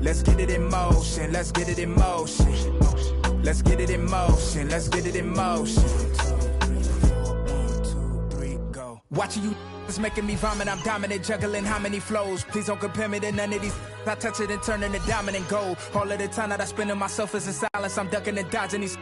Let's get it in motion, let's get it in motion. Let's get it in motion, let's get it in motion. 1, 2, 3, go. Watching you is making me vomit. I'm dominant, juggling how many flows. Please don't compare me to none of these. I touch it and turn into dominant gold. All of the time that I spend in myself is in silence. I'm ducking and dodging these.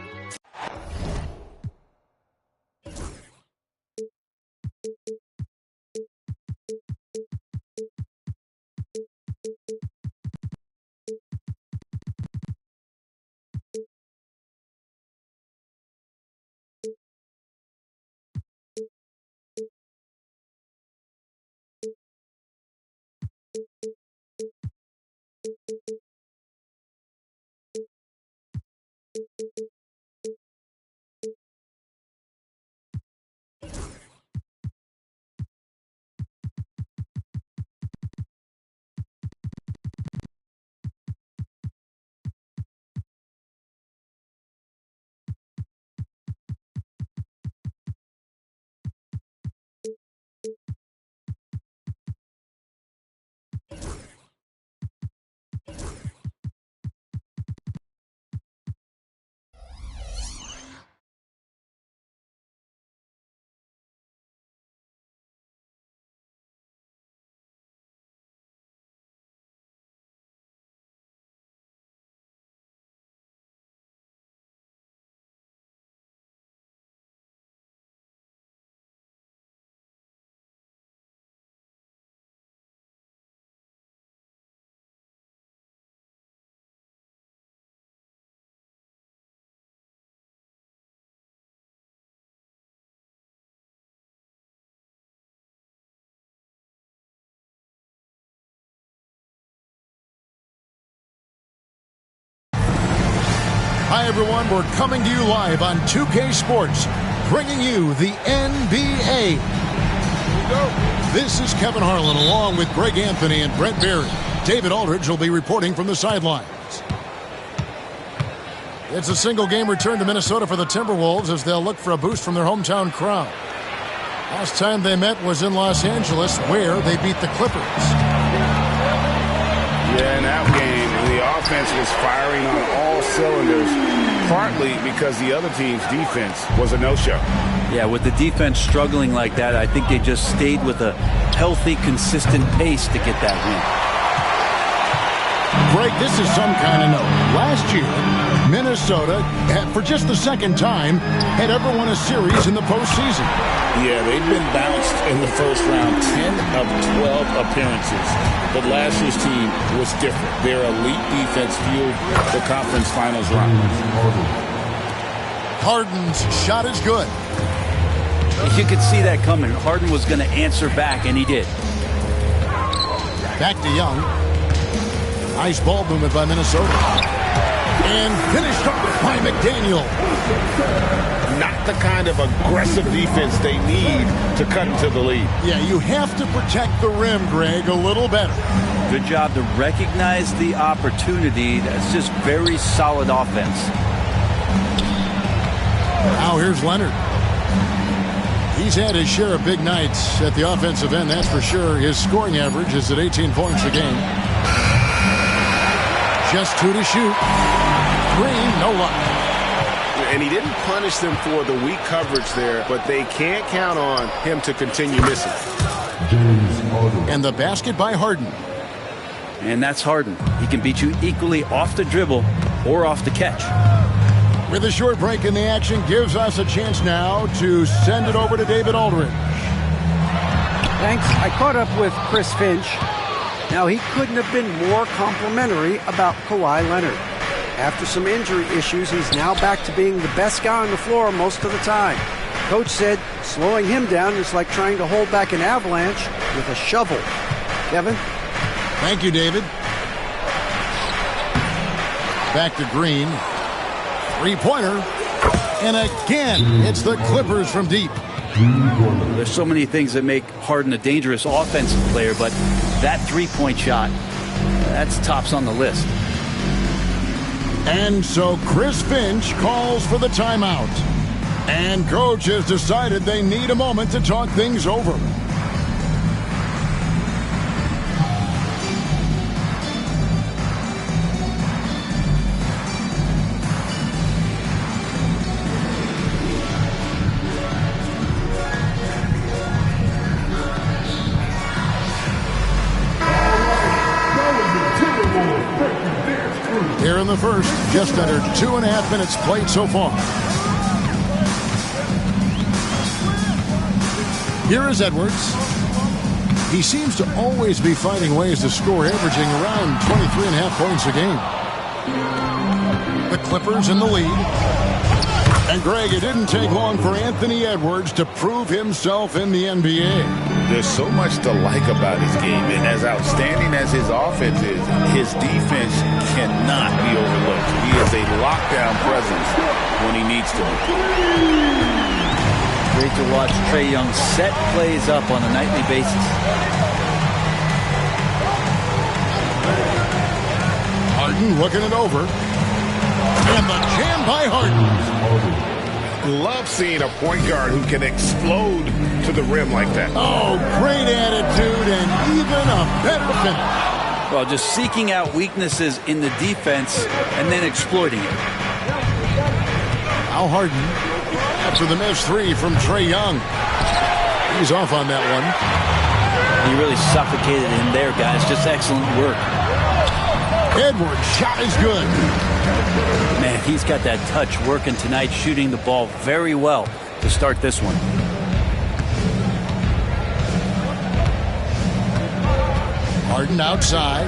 Hi, everyone. We're coming to you live on 2K Sports, bringing you the NBA. This is Kevin Harlan along with Greg Anthony and Brent Berry. David Aldridge will be reporting from the sidelines. It's a single-game return to Minnesota for the Timberwolves as they'll look for a boost from their hometown crowd. Last time they met was in Los Angeles, where they beat the Clippers. Yeah, in that game, the offense was firing on all cylinders, partly because the other team's defense was a no-show. Yeah, with the defense struggling like that, I think they just stayed with a healthy, consistent pace to get that win. Greg, this is some kind of note. Last year, Minnesota, for just the second time, had ever won a series in the postseason. Yeah, they've been bounced in the first round, 10 of 12 appearances. But last year's team was different. Their elite defense fueled the conference finals run. Harden's shot is good. You could see that coming. Harden was going to answer back, and he did. Back to Young. Nice ball movement by Minnesota. And finished up by McDaniel. Not the kind of aggressive defense they need to cut into the lead. Yeah, you have to protect the rim, Greg, a little better. Good job to recognize the opportunity. That's just very solid offense. Now here's Leonard. He's had his share of big nights at the offensive end, that's for sure. His scoring average is at 18 points a game. Just 2 to shoot. Green, no luck. And he didn't punish them for the weak coverage there, but they can't count on him to continue missing. And the basket by Harden. And that's Harden. He can beat you equally off the dribble or off the catch. With a short break in the action, gives us a chance now to send it over to David Aldridge. Thanks. I caught up with Chris Finch. Now, he couldn't have been more complimentary about Kawhi Leonard. After some injury issues, he's now back to being the best guy on the floor most of the time. Coach said slowing him down is like trying to hold back an avalanche with a shovel. Kevin? Thank you, David. Back to Green. Three-pointer. And again, it's the Clippers from deep. There's so many things that make Harden a dangerous offensive player, but that three-point shot, that's tops on the list. And so Chris Finch calls for the timeout. And coach has decided they need a moment to talk things over. the first. Just under 2.5 minutes played so far. Here is Edwards. He seems to always be finding ways to score, averaging around 23.5 points a game. The Clippers in the lead. And Greg, it didn't take long for Anthony Edwards to prove himself in the NBA. There's so much to like about his game, and as outstanding as his offense is, his defense cannot be overlooked. He is a lockdown presence when he needs to be. Great to watch Trae Young set plays up on a nightly basis. Harden looking it over. And the jam by Harden. Love seeing a point guard who can explode to the rim like that. Oh, great attitude and even a better finish. Well, just seeking out weaknesses in the defense and then exploiting it. Now Harden after the missed three from Trae Young. He's off on that one. He really suffocated him there, guys. Just excellent work. Edwards' shot is good. Man, he's got that touch working tonight, shooting the ball very well to start this one. Harden outside.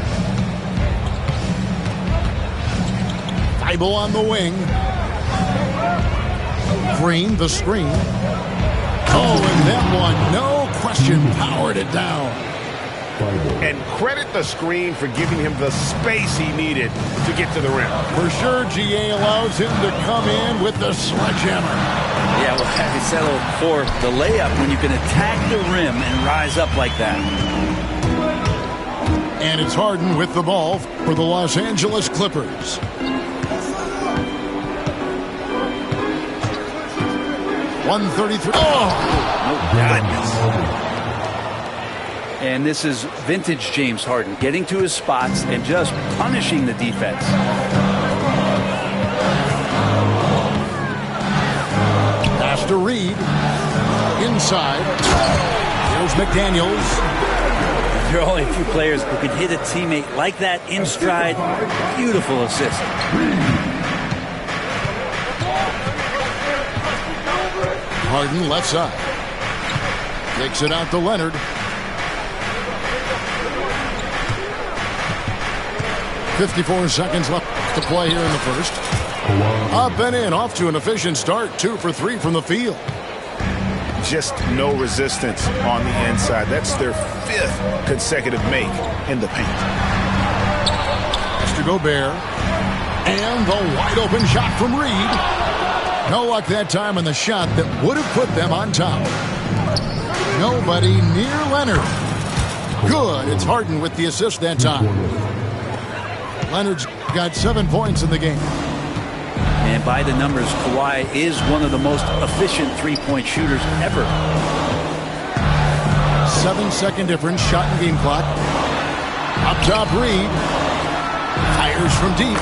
Thibault on the wing. Green, the screen. Oh, and that one, no question, powered it down. And credit the screen for giving him the space he needed to get to the rim. For sure, GA allows him to come in with the sledgehammer. Yeah, well, as you said before, the layup, when you can attack the rim and rise up like that. And it's Harden with the ball for the Los Angeles Clippers. .133. Oh! Goodness. And this is vintage James Harden, getting to his spots and just punishing the defense. Pass to Reed. Inside. Here's McDaniels. There are only a few players who can hit a teammate like that in stride. Beautiful assist. Harden left side. Takes it out to Leonard. 54 seconds left to play here in the first. Up and in, off to an efficient start. 2 for 3 from the field. Just no resistance on the inside. That's their 5th consecutive make in the paint. Mr. Gobert. And the wide open shot from Reed. No luck that time on the shot that would have put them on top. Nobody near Leonard. Good. It's Harden with the assist that time. Leonard's got 7 points in the game. And by the numbers, Kawhi is one of the most efficient three-point shooters ever. 7-second difference, shot and game clock. Up top, Reed. Fires from deep.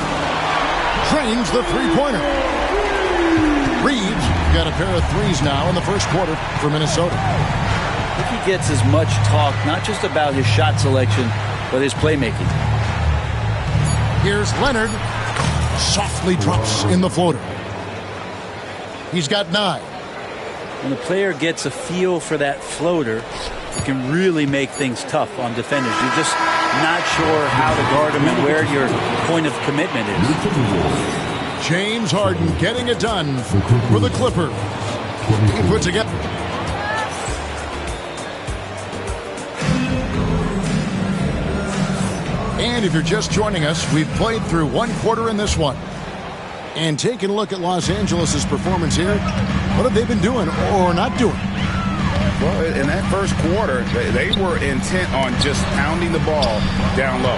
Drains the three-pointer. Reed's got a pair of threes now in the first quarter for Minnesota. I think he gets as much talk, not just about his shot selection, but his playmaking. Here's Leonard. Softly drops in the floater. He's got 9. When the player gets a feel for that floater, it can really make things tough on defenders. You're just not sure how to guard him and where your point of commitment is. James Harden getting it done for the Clippers. He puts together. And if you're just joining us, we've played through 1 quarter in this one. And taking a look at Los Angeles' performance here, what have they been doing or not doing? Well, in that first quarter, they were intent on just pounding the ball down low.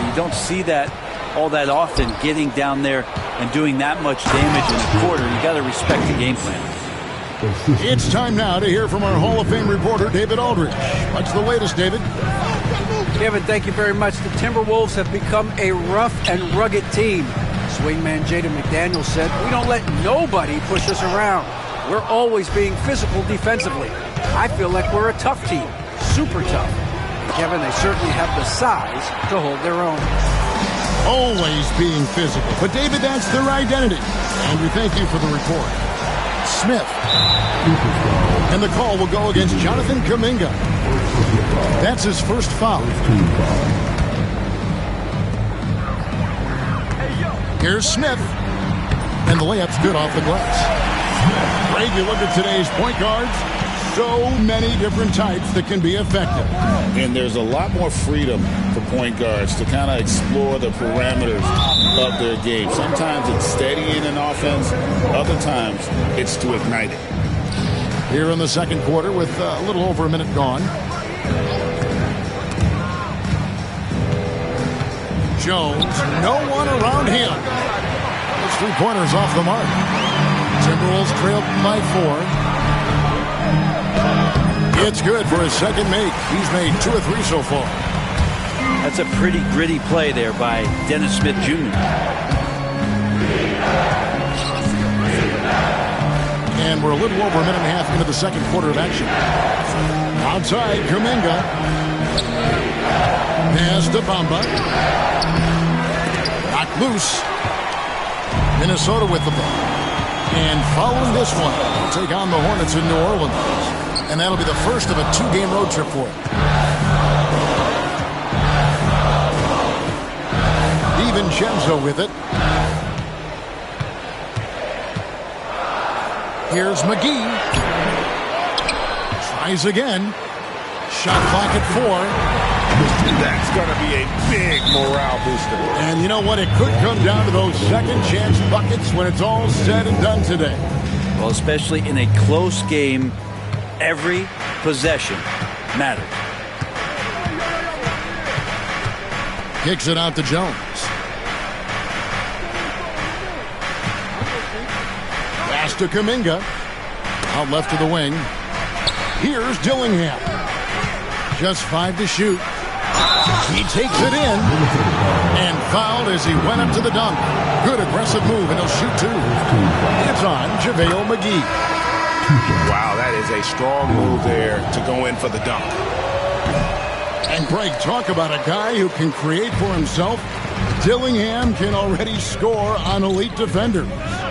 You don't see that all that often, getting down there and doing that much damage in a quarter. You got to respect the game plan. It's time now to hear from our Hall of Fame reporter, David Aldridge. What's the latest, David? Kevin, thank you very much. The Timberwolves have become a rough and rugged team. Swingman Jaden McDaniels said, "We don't let nobody push us around. We're always being physical defensively. I feel like we're a tough team, super tough." And Kevin, they certainly have the size to hold their own. Always being physical. But, David, that's their identity. Andrew, thank you for the report. Smith. And the call will go against Jonathan Kuminga. That's his first foul. Here's Smith. And the layup's good off the glass. Greg, you look at today's point guards. So many different types that can be effective. And there's a lot more freedom for point guards to kind of explore the parameters of their game. Sometimes it's steadying an offense. Other times it's to ignite it. Here in the second quarter with a little over a minute gone. Jones, no one around him. Those three-pointers off the mark. Timberwolves trailed by 4. It's good for his second make. He's made 2 or 3 so far. That's a pretty gritty play there by Dennis Smith Jr. And we're a little over a minute and a half into the second quarter of action. Outside, Kuminga. Pass to Bamba. Knocked loose. Minnesota with the ball. And following this one, we'll take on the Hornets in New Orleans. And that'll be the first of a 2-game road trip for him. DiVincenzo with it. Here's McGee. Tries again. Shot clock at 4. That's going to be a big morale booster. And you know what? It could come down to those second chance buckets when it's all said and done today. Well, especially in a close game, every possession matters. Kicks it out to Jones. Pass to Kuminga. Out left to the wing. Here's Dillingham. Just 5 to shoot. He takes it in. And fouled as he went up to the dunk. Good aggressive move, and he'll shoot 2. It's on JaVale McGee. Wow, that is a strong move there to go in for the dunk. And Greg, talk about a guy who can create for himself. Dillingham can already score on elite defenders.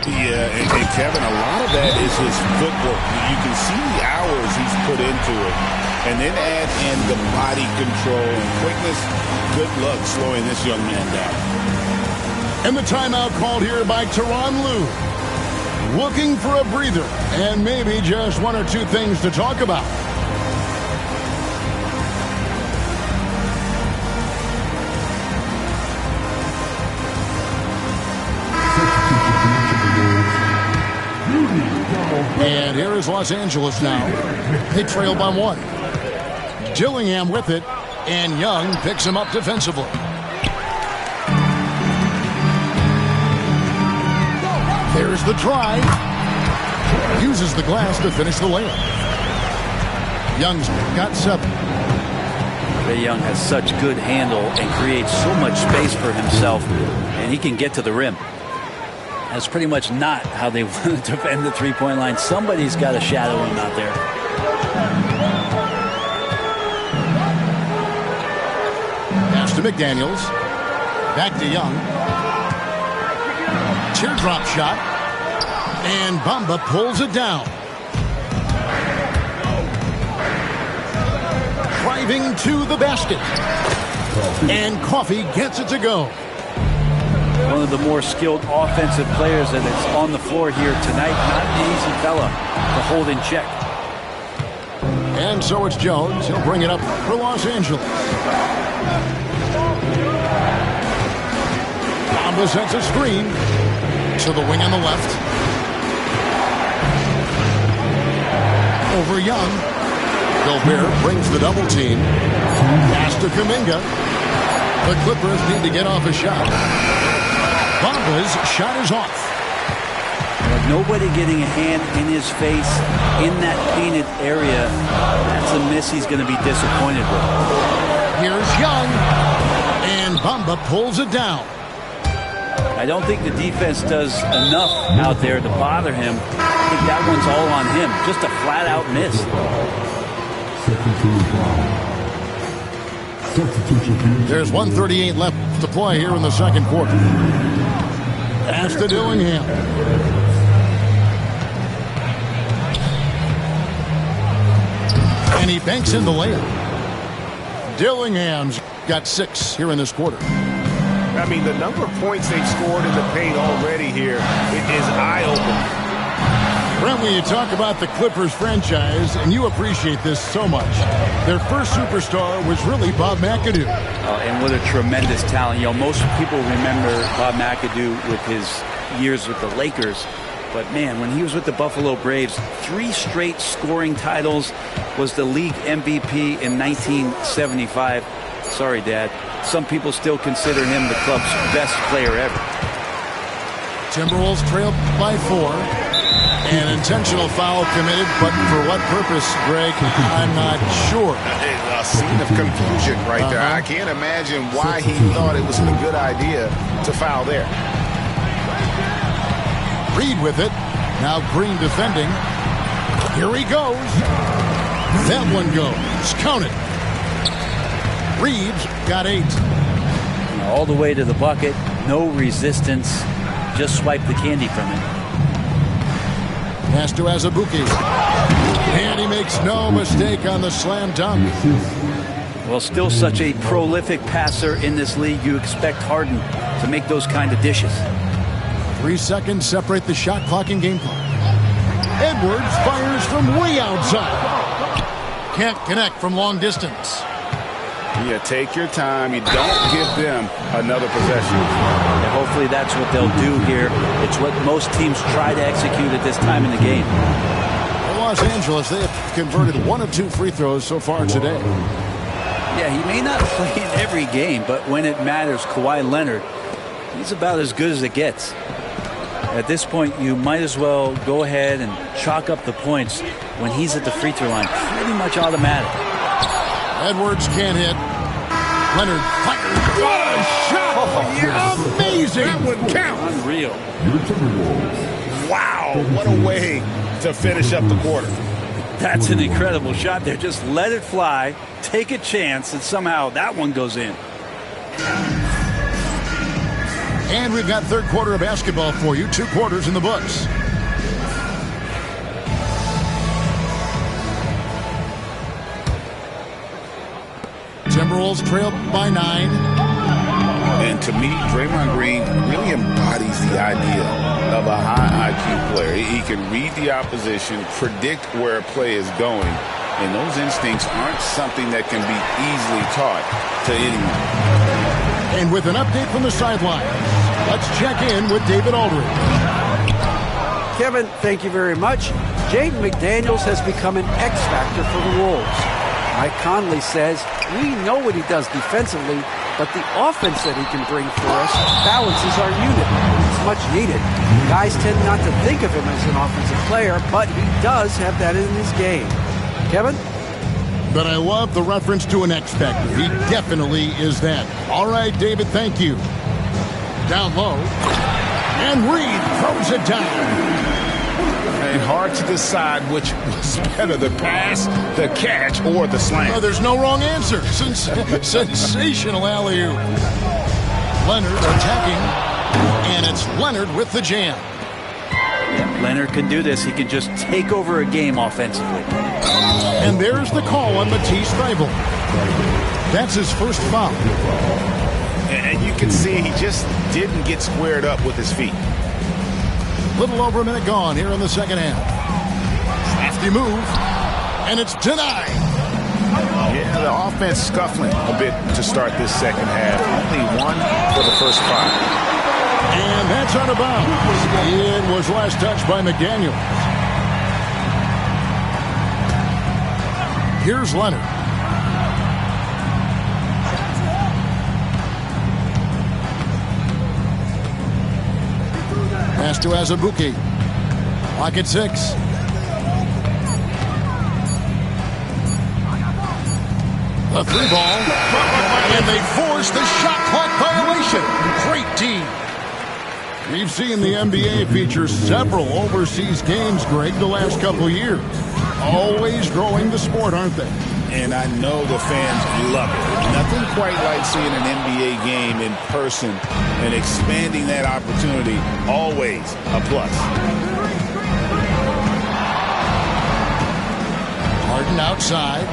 Yeah, and Kevin, a lot of that is his footwork. You can see the hours he's put into it. And then add in the body control and quickness. Good luck slowing this young man down. And the timeout called here by Tyronn Lue. Looking for a breather and maybe just 1 or 2 things to talk about. And here is Los Angeles now. They trail by 1. Dillingham with it, and Young picks him up defensively. There's the try. Uses the glass to finish the layup. Young's got 7. Trae Young has such good handle and creates so much space for himself, and he can get to the rim. That's pretty much not how they want to defend the three-point line. Somebody's got to shadow him out there. Pass to McDaniels. Back to Young. Teardrop shot. And Bamba pulls it down. Driving to the basket. And Coffey gets it to go. One of the more skilled offensive players that is on the floor here tonight. Not an easy fella to hold in check. And so it's Jones. He'll bring it up for Los Angeles. Bamba sets a screen to the wing on the left. Over Young. Gobert brings the double team. Pass to Kuminga. The Clippers need to get off a shot. Bamba's shot is off. Nobody getting a hand in his face in that painted area. That's a miss he's going to be disappointed with. Here's Young. And Bamba pulls it down. I don't think the defense does enough out there to bother him. I think that one's all on him. Just a flat-out miss. There's 1:38 left to play here in the second quarter. Pass to Dillingham. And he banks in the layup. Dillingham's got 6 here in this quarter. I mean, the number of points they've scored in the paint already here, it is eye-opening. Brent, when you talk about the Clippers franchise, and you appreciate this so much, their first superstar was really Bob McAdoo. And what a tremendous talent. You know, most people remember Bob McAdoo with his years with the Lakers. But, man, when he was with the Buffalo Braves, 3 straight scoring titles, was the league MVP in 1975. Sorry, Dad. Some people still consider him the club's best player ever. Timberwolves trail by 4. An intentional foul committed, but for what purpose, Greg, I'm not sure. A scene of confusion right there. I can't imagine why he thought it was a good idea to foul there. Reed with it. Now Green defending. Here he goes. That one goes. Count it. Reeves got 8. All the way to the bucket. No resistance. Just swipe the candy from him. Pass to Azubuike. And he makes no mistake on the slam dunk. Well, still such a prolific passer in this league. You expect Harden to make those kind of dishes. 3 seconds separate the shot clock and game clock. Edwards fires from way outside. Can't connect from long distance. Yeah, take your time. You don't give them another possession. And hopefully that's what they'll do here. It's what most teams try to execute at this time in the game. For Los Angeles, they have converted 1 of 2 free throws so far today. Yeah, he may not play in every game, but when it matters, Kawhi Leonard, he's about as good as it gets. At this point, you might as well go ahead and chalk up the points when he's at the free throw line. Pretty much automatic. Edwards can't hit. Leonard fires. What a shot! Oh, amazing! That would count. Unreal. Wow, what a way to finish up the quarter. That's an incredible shot there. Just let it fly, take a chance, and somehow that one goes in. And we've got third quarter of basketball for you. 2 quarters in the books. Timberwolves trail by 9. And to me, Draymond Green really embodies the idea of a high IQ player. He can read the opposition, predict where a play is going, and those instincts aren't something that can be easily taught to anyone. And with an update from the sidelines, let's check in with David Aldridge. Kevin, thank you very much. Jaden McDaniels has become an X factor for the Wolves. Mike Conley says, we know what he does defensively, but the offense that he can bring for us balances our unit. It's much needed. Guys tend not to think of him as an offensive player, but he does have that in his game. Kevin? But I love the reference to an X factor. He definitely is that. All right, David, thank you. Down low. And Reed throws it down. And hard to decide which was better, the pass, the catch, or the slam. Oh, there's no wrong answer. Sensational alley-oop. Leonard attacking, and it's Leonard with the jam. Yeah, Leonard can do this. He can just take over a game offensively. And there's the call on Matisse Thybulle. That's his first foul. And you can see he just didn't get squared up with his feet. Little over a minute gone here in the second half. Crafty move, and it's denied. Yeah, the offense scuffling a bit to start this second half. Only 1 for the first 5. And that's out of bounds. It was last touched by McDaniels. Here's Leonard. Pass to Azubuike. Lock at 6. The 3 ball. And they force the shot clock violation. Great team. We've seen the NBA feature several overseas games, Greg, the last couple of years. Always growing the sport, aren't they? and I know the fans love it. Nothing quite like seeing an NBA game in person and expanding that opportunity, always a plus. Harden outside.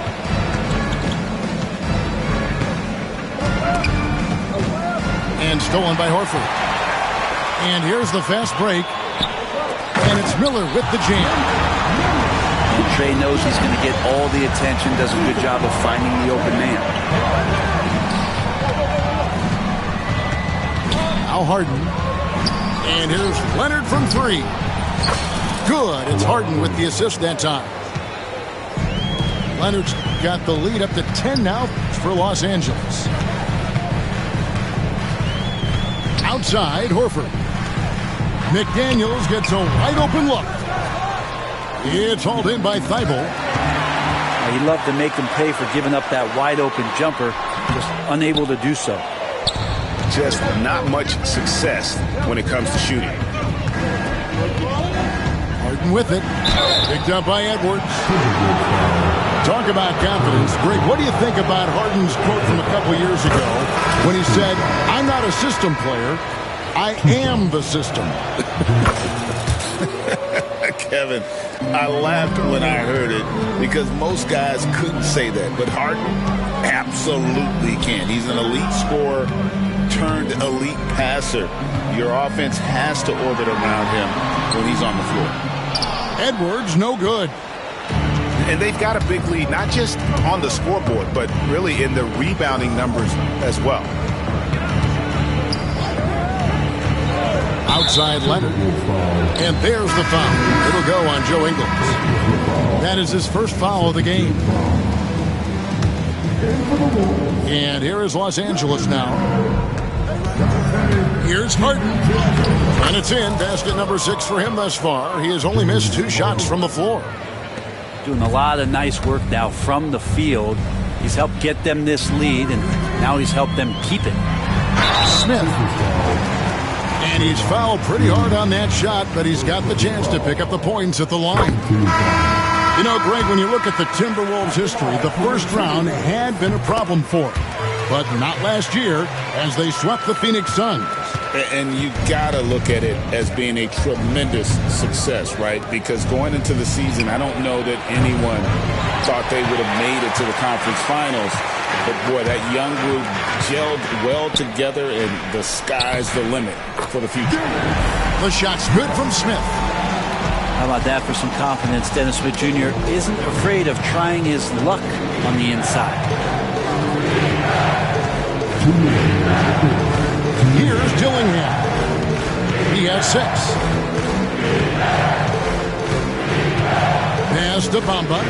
And stolen by Horford. And here's the fast break. And it's Miller with the jam. And Trey knows he's going to get all the attention, does a good job of finding the open man. Now Harden. And here's Leonard from three. Good. It's Harden with the assist that time. Leonard's got the lead up to 10 now for Los Angeles. Outside, Horford. McDaniels gets a wide open look. It's hauled in by Thibault. He'd love to make them pay for giving up that wide open jumper, just unable to do so. Just not much success when it comes to shooting. Harden with it. Picked up by Edwards. Talk about confidence. Greg, what do you think about Harden's quote from a couple years ago when he said, "I'm not a system player, I am the system"? Kevin, I laughed when I heard it because most guys couldn't say that, but Harden absolutely can. He's an elite scorer turned elite passer. Your offense has to orbit around him when he's on the floor. Edwards, no good. And they've got a big lead, not just on the scoreboard, but really in the rebounding numbers as well. Outside Leonard. And there's the foul. It'll go on Joe Ingles. That is his first foul of the game. And here is Los Angeles now. Here's Harden. And it's in. Basket number 6 for him thus far. He has only missed 2 shots from the floor. Doing a lot of nice work now from the field. He's helped get them this lead, and now he's helped them keep it. Smith. And he's fouled pretty hard on that shot, but he's got the chance to pick up the points at the line. You know, Greg, when you look at the Timberwolves' history, the first round had been a problem for them, but not last year as they swept the Phoenix Suns. And you got to look at it as being a tremendous success, right? Because going into the season, I don't know that anyone thought they would have made it to the conference finals. But, boy, that young group gelled well together, and the sky's the limit for the future. The shot's good from Smith. How about that for some confidence? Dennis Smith Jr. isn't afraid of trying his luck on the inside. Here's Dillingham. He has 6. Pass to Bamba.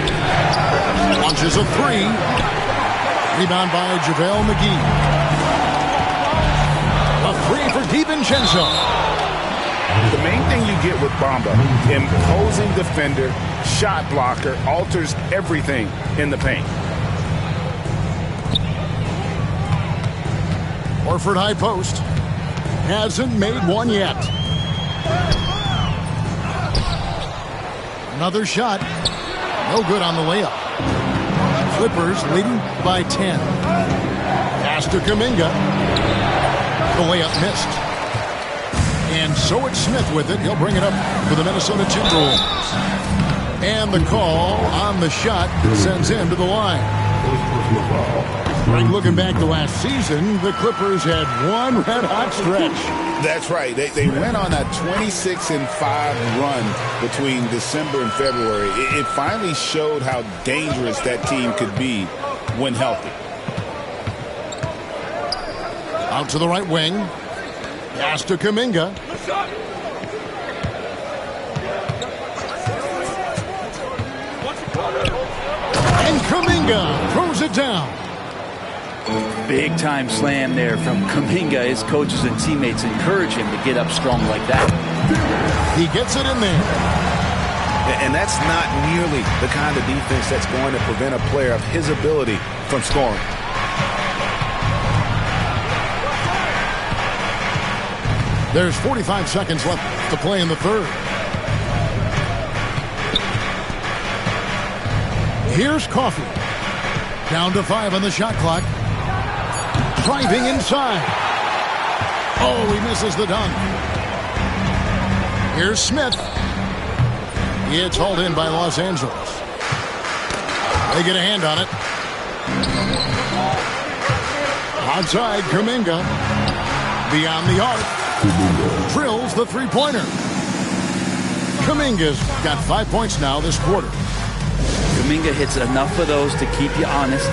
Launches a 3. Rebound by JaVale McGee. A 3 for DiVincenzo. The main thing you get with Bamba, imposing defender, shot blocker, alters everything in the paint. Horford high post. Hasn't made one yet. Another shot. No good on the layup. Clippers leading by 10. Pass to Kuminga. The layup missed. And so it's Smith with it. He'll bring it up for the Minnesota Timberwolves. And the call on the shot sends him to the line. Right, looking back to last season, the Clippers had one red-hot stretch. That's right. They went on a 26-5 run between December and February. It finally showed how dangerous that team could be when healthy. Out to the right wing. Pass to Kuminga. And Kuminga throws it down. Big time slam there from Kuminga. His coaches and teammates encourage him to get up strong like that. He gets it in there. And that's not nearly the kind of defense that's going to prevent a player of his ability from scoring. There's 45 seconds left to play in the third. Here's Coffey. Down to 5 on the shot clock. Driving inside. Oh, he misses the dunk. Here's Smith. It's hauled in by Los Angeles. They get a hand on it. Outside, Kuminga. Beyond the arc. Drills the three-pointer. Kuminga's got 5 points now this quarter. Kuminga hits enough of those to keep you honest.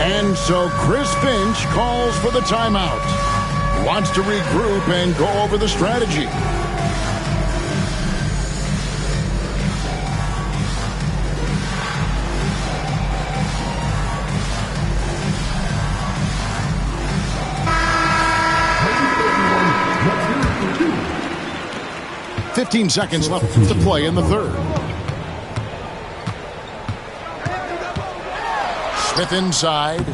And so Chris Finch calls for the timeout. Wants to regroup and go over the strategy. "15 seconds left to play in the third. Smith inside.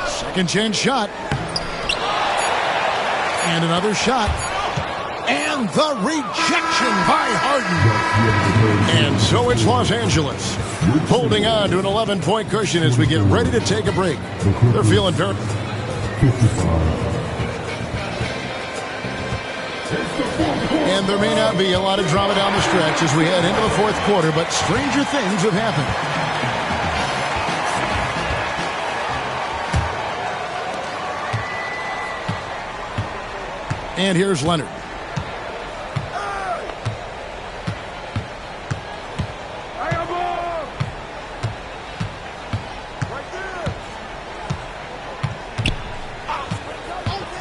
Second chance shot. And another shot. And the rejection by Harden. And so it's Los Angeles holding on to an 11-point cushion as we get ready to take a break. They're feeling very... And there may not be a lot of drama down the stretch as we head into the fourth quarter, but stranger things have happened. And here's Leonard.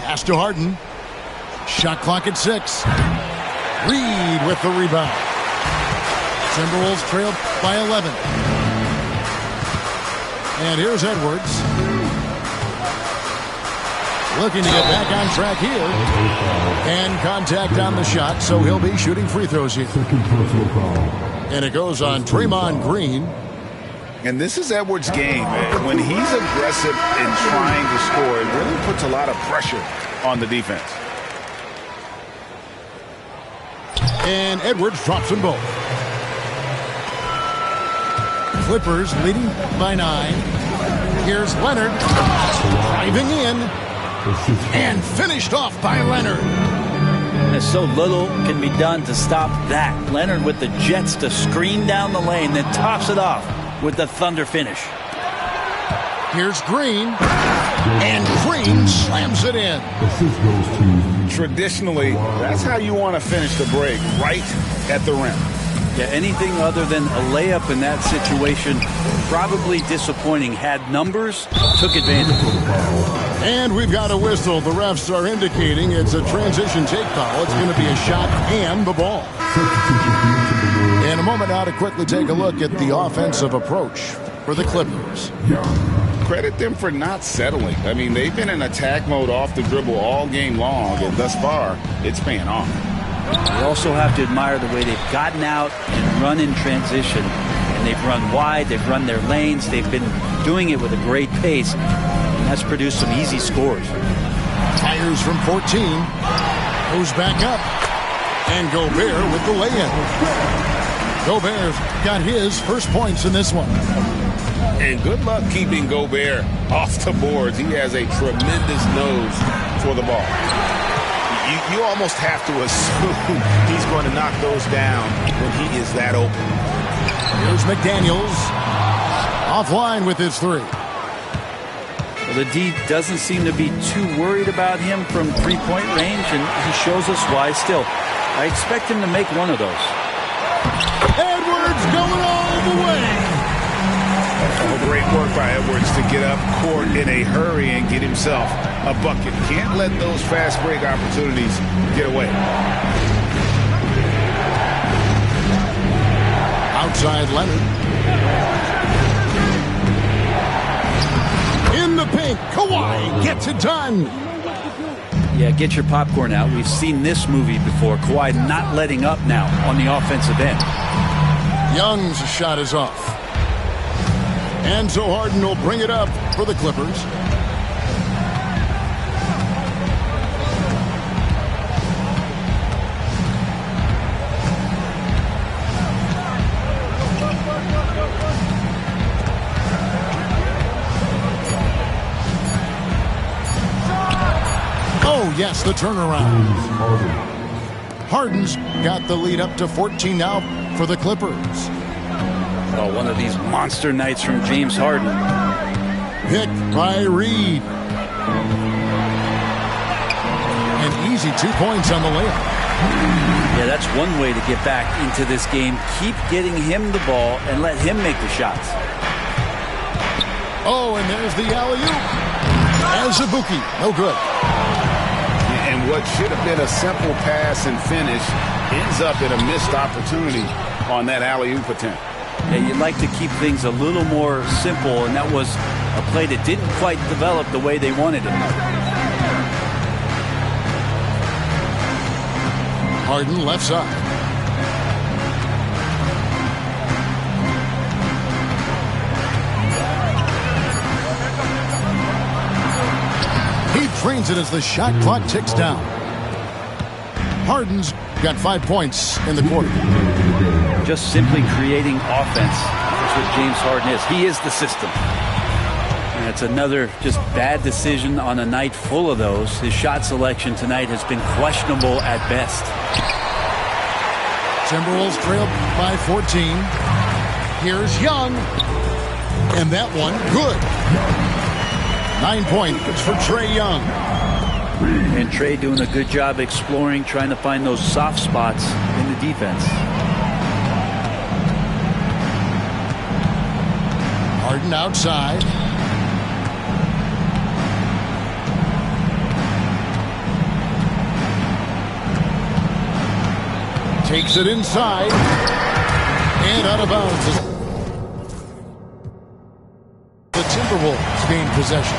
Pass to Harden. Shot clock at 6. Reed with the rebound. Timberwolves trailed by 11. And here's Edwards. Looking to get back on track here. And contact on the shot, so he'll be shooting free throws here. And it goes on Draymond Green. And this is Edwards' game. When he's aggressive in trying to score, it really puts a lot of pressure on the defense. And Edwards drops them both. Clippers leading by 9. Here's Leonard driving in and finished off by Leonard. And so little can be done to stop that. Leonard with the jets to screen down the lane, then tops it off with the thunder finish. Here's Green, and Green slams it in. Traditionally, that's how you want to finish the break, right at the rim. Yeah, anything other than a layup in that situation, probably disappointing. Had numbers, took advantage. And we've got a whistle. The refs are indicating it's a transition take foul. It's going to be a shot and the ball. In a moment now to quickly take a look at the offensive approach for the Clippers. Credit them for not settling. I mean, they've been in attack mode off the dribble all game long, and thus far, it's paying off. You also have to admire the way they've gotten out and run in transition. And they've run wide, they've run their lanes, they've been doing it with a great pace. And that's produced some easy scores. Fires from 14. Goes back up. And Gobert with the lay-in. Gobert's got his first points in this one. And good luck keeping Gobert off the boards. He has a tremendous nose for the ball. You almost have to assume he's going to knock those down when he is that open. Here's McDaniels. Offline with his 3. Well, the D doesn't seem to be too worried about him from three-point range, and he shows us why still. I expect him to make one of those. Edwards going all the way. Oh, great work by Edwards to get up court in a hurry and get himself a bucket. Can't let those fast break opportunities get away. Outside Leonard. In the paint, Kawhi gets it done. Yeah, get your popcorn out. We've seen this movie before. Kawhi not letting up now on the offensive end. Young's shot is off. And so Harden will bring it up for the Clippers. Oh, yes, the turnaround. Harden's got the lead up to 14 now for the Clippers. Oh, one of these monster nights from James Harden. Picked by Reed. An easy 2 points on the layup. Yeah, that's one way to get back into this game. Keep getting him the ball and let him make the shots. Oh, and there's the alley-oop. Azubuike, no good. And what should have been a simple pass and finish ends up in a missed opportunity on that alley-oop attempt. Yeah, you'd like to keep things a little more simple, and that was a play that didn't quite develop the way they wanted it. Harden left side. He trains it as the shot clock ticks down. Harden's got 5 points in the quarter. Just simply creating offense. That's what James Harden is. He is the system. And it's another just bad decision on a night full of those. His shot selection tonight has been questionable at best. Timberwolves trail by 14. Here's Young. And that one, good. 9 points for Trae Young. And Trae doing a good job exploring, trying to find those soft spots in the defense. Harden outside. Takes it inside. And out of bounds. The Timberwolves gain possession.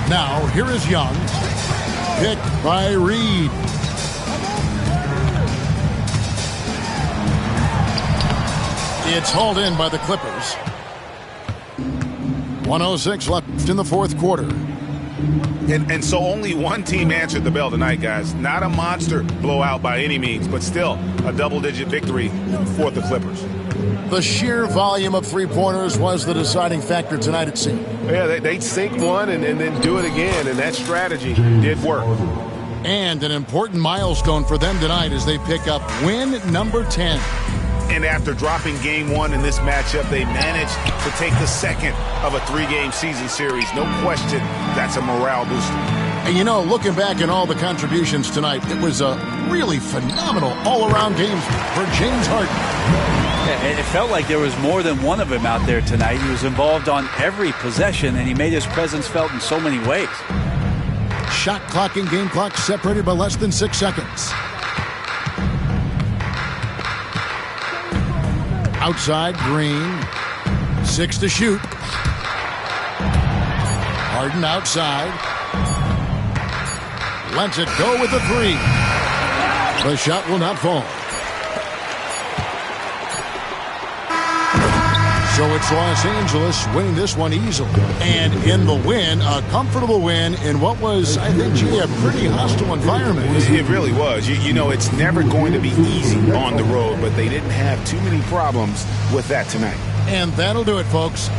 Now, here is Young. Picked by Reed. It's hauled in by the Clippers. 1:06 left in the fourth quarter. And so only one team answered the bell tonight, guys. Not a monster blowout by any means, but still a double-digit victory for the Clippers. The sheer volume of three-pointers was the deciding factor tonight, it seemed. Yeah, they sink one and then do it again, and that strategy did work. And an important milestone for them tonight as they pick up win number 10. And after dropping game one in this matchup, they managed to take the second of a three-game season series. No question, that's a morale booster. And you know, looking back at all the contributions tonight, it was a really phenomenal all-around game for James Harden. Yeah, it felt like there was more than one of him out there tonight. He was involved on every possession, and he made his presence felt in so many ways. Shot clock and game clock separated by less than 6 seconds. Outside, Green. 6 to shoot. Harden outside. Lets it go with the three. The shot will not fall. So it's Los Angeles winning this one easily. And in the win, a comfortable win in what was, I think, a pretty hostile environment. It really was. You know, it's never going to be easy on the road, but they didn't have too many problems with that tonight. And that'll do it, folks.